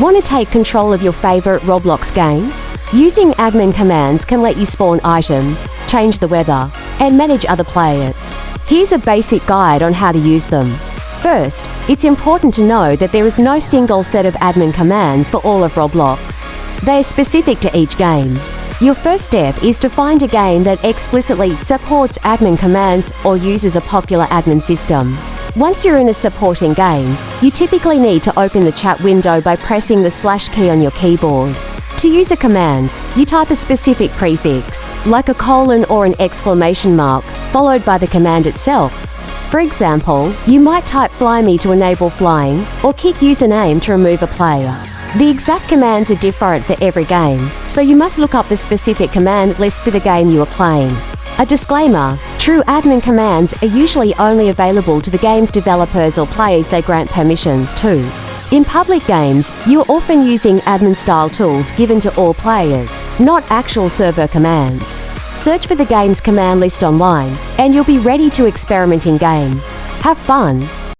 Want to take control of your favorite Roblox game? Using admin commands can let you spawn items, change the weather, and manage other players. Here's a basic guide on how to use them. First, it's important to know that there is no single set of admin commands for all of Roblox. They are specific to each game. Your first step is to find a game that explicitly supports admin commands or uses a popular admin system. Once you're in a supporting game, you typically need to open the chat window by pressing the / key on your keyboard. To use a command, you type a specific prefix, like a colon or an exclamation mark, followed by the command itself. For example, you might type fly me to enable flying, or kick username to remove a player. The exact commands are different for every game, so you must look up the specific command list for the game you are playing. A disclaimer: true admin commands are usually only available to the game's developers or players they grant permissions to. In public games, you are often using admin-style tools given to all players, not actual server commands. Search for the game's command list online, and you'll be ready to experiment in-game. Have fun!